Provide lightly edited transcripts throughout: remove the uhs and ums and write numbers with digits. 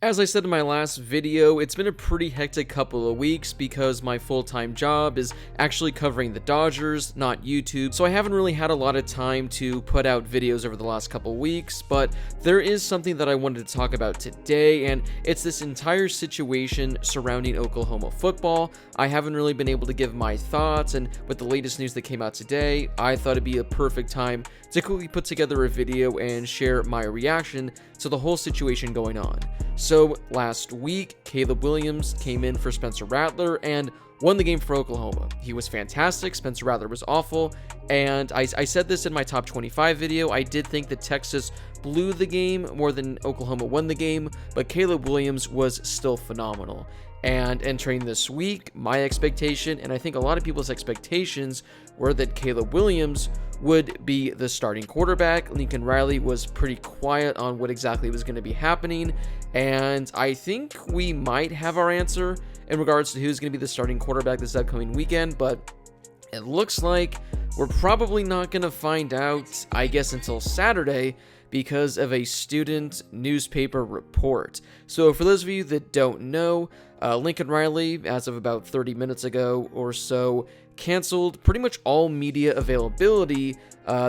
As I said in my last video, it's been a pretty hectic couple of weeks because my full-time job is actually covering the Dodgers, not YouTube, so I haven't really had a lot of time to put out videos over the last couple weeks, but there is something that I wanted to talk about today, and it's this entire situation surrounding Oklahoma football. I haven't really been able to give my thoughts, and with the latest news that came out today, I thought it'd be a perfect time to quickly put together a video and share my reaction to the whole situation going on. So last week, Caleb Williams came in for Spencer Rattler and won the game for Oklahoma. He was fantastic. Spencer Rattler was awful. And I said this in my top 25 video. I did think that Texas blew the game more than Oklahoma won the game, but Caleb Williams was still phenomenal. And entering this week, my expectation, and I think a lot of people's expectations, were that Caleb Williams would be the starting quarterback. Lincoln Riley was pretty quiet on what exactly was going to be happening, and I think we might have our answer in regards to who's going to be the starting quarterback this upcoming weekend, but it looks like we're probably not going to find out, I guess, until Saturday, because of a student newspaper report. So for those of you that don't know, Lincoln Riley, as of about 30 minutes ago or so, canceled pretty much all media availability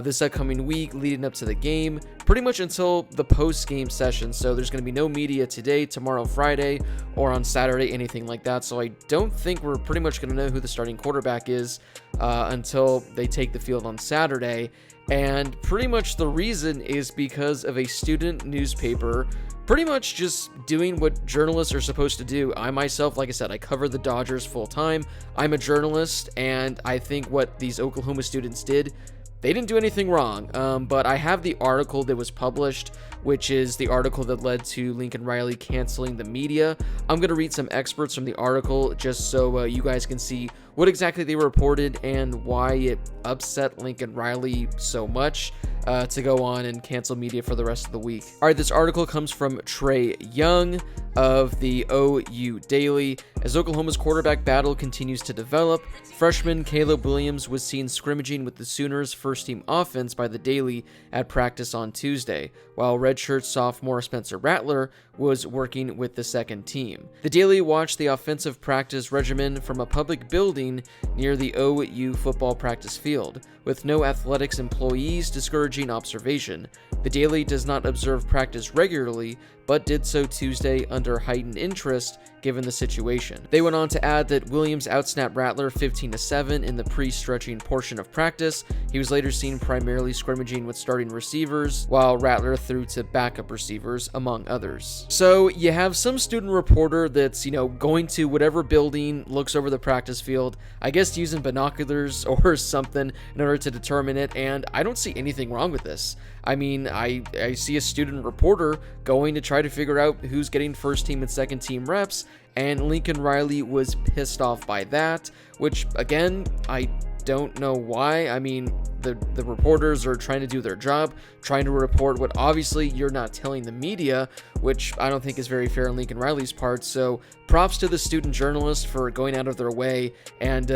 this upcoming week leading up to the game, pretty much until the post-game session. So there's going to be no media today, tomorrow, Friday, or on Saturday, anything like that. So I don't think we're pretty much going to know who the starting quarterback is until they take the field on Saturday. And pretty much the reason is because of a student newspaper pretty much just doing what journalists are supposed to do. I myself, like I said, I cover the Dodgers full time. I'm a journalist, and I think what these Oklahoma students did, they didn't do anything wrong, but I have the article that was published, which is the article that led to Lincoln Riley canceling the media. I'm going to read some excerpts from the article just so you guys can see what exactly they reported and why it upset Lincoln Riley so much to go on and cancel media for the rest of the week. All right, this article comes from Trey Young of the OU Daily. As Oklahoma's quarterback battle continues to develop, freshman Caleb Williams was seen scrimmaging with the Sooners' first-team offense by the Daily at practice on Tuesday, while redshirt sophomore Spencer Rattler was working with the second team. The Daily watched the offensive practice regimen from a public building near the OU football practice field, with no athletics employees discouraging observation. The Daily does not observe practice regularly, but did so Tuesday under heightened interest given the situation. They went on to add that Williams outsnapped Rattler 15-7 in the pre-stretching portion of practice. He was later seen primarily scrimmaging with starting receivers, while Rattler threw to backup receivers, among others. So you have some student reporter that's, going to whatever building, looks over the practice field, I guess using binoculars or something in order to determine it, and I don't see anything wrong with this. I mean, I see a student reporter going to try to figure out who's getting first team and second team reps, and Lincoln Riley was pissed off by that, which, again, I don't know why. I mean, the reporters are trying to do their job, trying to report what obviously you're not telling the media, which I don't think is very fair on Lincoln Riley's part. So props to the student journalists for going out of their way and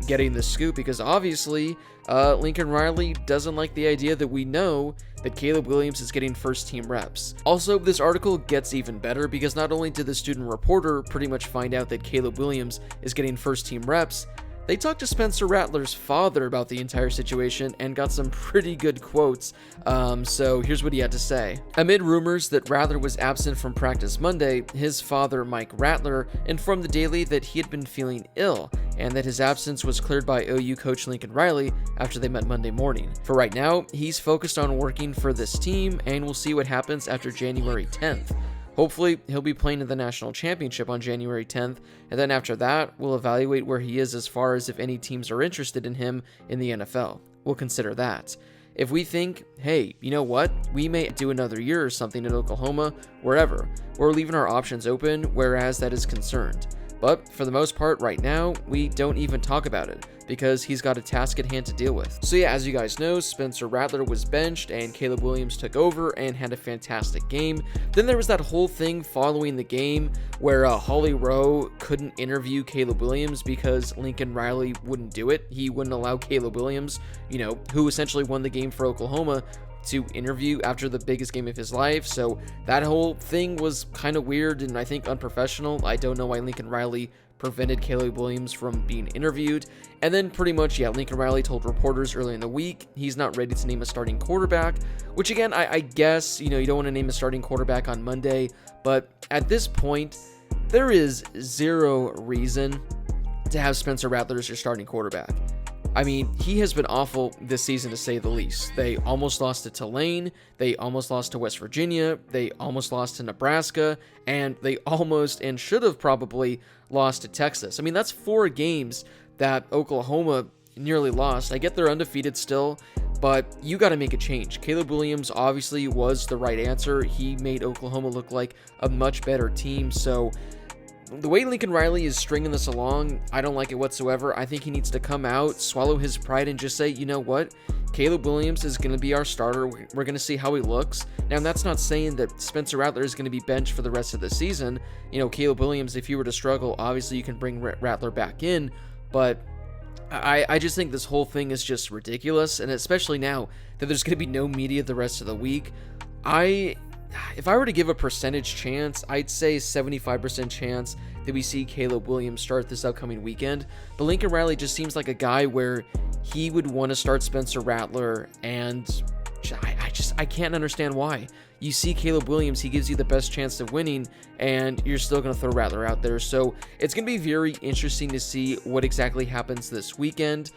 getting the scoop, because obviously Lincoln Riley doesn't like the idea that we know that Caleb Williams is getting first team reps. Also, this article gets even better because not only did the student reporter pretty much find out that Caleb Williams is getting first team reps, they talked to Spencer Rattler's father about the entire situation and got some pretty good quotes. So here's what he had to say. Amid rumors that Rattler was absent from practice Monday, his father, Mike Rattler, informed the Daily that he had been feeling ill and that his absence was cleared by OU coach Lincoln Riley after they met Monday morning. For right now, he's focused on working for this team, and we'll see what happens after January 10th. Hopefully, he'll be playing in the national championship on January 10th, and then after that, we'll evaluate where he is as far as if any teams are interested in him in the NFL. We'll consider that. If we think, hey, you know what, we may do another year or something in Oklahoma, wherever, we're leaving our options open, whereas that is concerned. But for the most part right now, we don't even talk about it because he's got a task at hand to deal with. So yeah, as you guys know, Spencer Rattler was benched and Caleb Williams took over and had a fantastic game. Then there was that whole thing following the game where Holly Rowe couldn't interview Caleb Williams because Lincoln Riley wouldn't do it. He wouldn't allow Caleb Williams, who essentially won the game for Oklahoma, to interview after the biggest game of his life. So that whole thing was kind of weird and I think unprofessional. I don't know why Lincoln Riley prevented Caleb Williams from being interviewed. And then pretty much, yeah, Lincoln Riley told reporters earlier in the week he's not ready to name a starting quarterback, which again, I guess, you don't want to name a starting quarterback on Monday, but at this point, there is zero reason to have Spencer Rattler as your starting quarterback. I mean, he has been awful this season to say the least. They almost lost to Tulane, they almost lost to West Virginia, they almost lost to Nebraska, and they almost and should have probably lost to Texas. I mean, that's 4 games that Oklahoma nearly lost. I get they're undefeated still, but you got to make a change. Caleb Williams obviously was the right answer. He made Oklahoma look like a much better team, so the way Lincoln Riley is stringing this along, I don't like it whatsoever. I think he needs to come out, swallow his pride, and just say, you know what? Caleb Williams is going to be our starter. We're going to see how he looks. Now, that's not saying that Spencer Rattler is going to be benched for the rest of the season. Caleb Williams, if you were to struggle, obviously you can bring Rattler back in. But I just think this whole thing is just ridiculous. And especially now that there's going to be no media the rest of the week, if I were to give a percentage chance, I'd say 75% chance that we see Caleb Williams start this upcoming weekend. But Lincoln Riley just seems like a guy where he would want to start Spencer Rattler, and I can't understand why. You see Caleb Williams, he gives you the best chance of winning, and you're still going to throw Rattler out there. So it's going to be very interesting to see what exactly happens this weekend,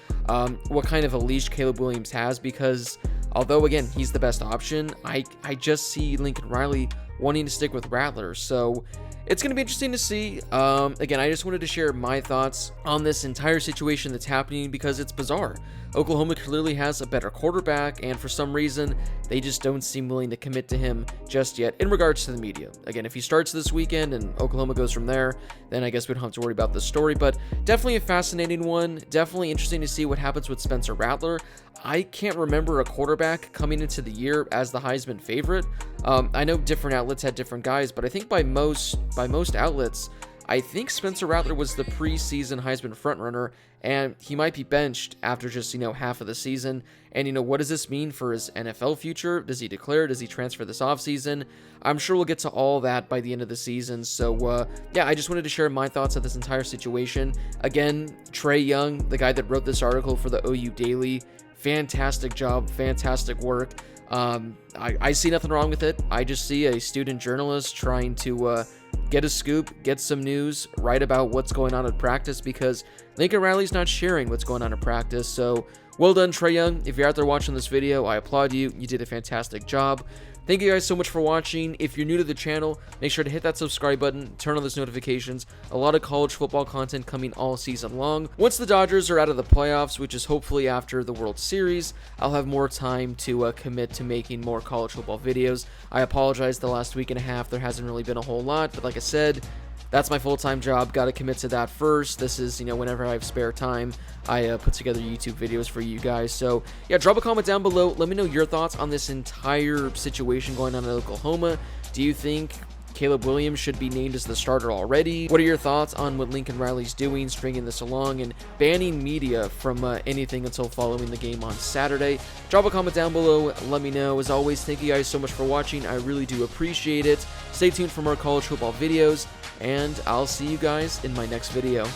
what kind of a leash Caleb Williams has, because although, again, he's the best option, I just see Lincoln Riley wanting to stick with Rattler. So it's going to be interesting to see. Again, I just wanted to share my thoughts on this entire situation that's happening because it's bizarre. Oklahoma clearly has a better quarterback, and for some reason, they just don't seem willing to commit to him just yet in regards to the media. Again, if he starts this weekend and Oklahoma goes from there, then I guess we don't have to worry about this story, but definitely a fascinating one. Definitely interesting to see what happens with Spencer Rattler. I can't remember a quarterback coming into the year as the Heisman favorite. I know different outlets had different guys, but I think by most outlets, I think Spencer Rattler was the preseason Heisman frontrunner, and he might be benched after just, half of the season. And, what does this mean for his NFL future? Does he declare? Does he transfer this offseason? I'm sure we'll get to all that by the end of the season. So, yeah, I just wanted to share my thoughts on this entire situation. Again, Trey Young, the guy that wrote this article for the OU Daily, fantastic job, fantastic work. I see nothing wrong with it. I just see a student journalist trying to get a scoop, get some news, write about what's going on at practice, because Lincoln Riley's not sharing what's going on at practice. So well done, Trey Young. If you're out there watching this video, I applaud you. You did a fantastic job. Thank you guys so much for watching. If you're new to the channel, make sure to hit that subscribe button, turn on those notifications. A lot of college football content coming all season long. Once the Dodgers are out of the playoffs, which is hopefully after the World Series, I'll have more time to commit to making more college football videos. I apologize, the last week and a half, there hasn't really been a whole lot, but like I said, that's my full-time job. Got to commit to that first. This is, whenever I have spare time, I put together YouTube videos for you guys. So, yeah, drop a comment down below. Let me know your thoughts on this entire situation going on in Oklahoma. Do you think Caleb Williams should be named as the starter already? What are your thoughts on what Lincoln Riley's doing, stringing this along, and banning media from anything until following the game on Saturday? Drop a comment down below. Let me know. As always, thank you guys so much for watching. I really do appreciate it. Stay tuned for more college football videos, and I'll see you guys in my next video.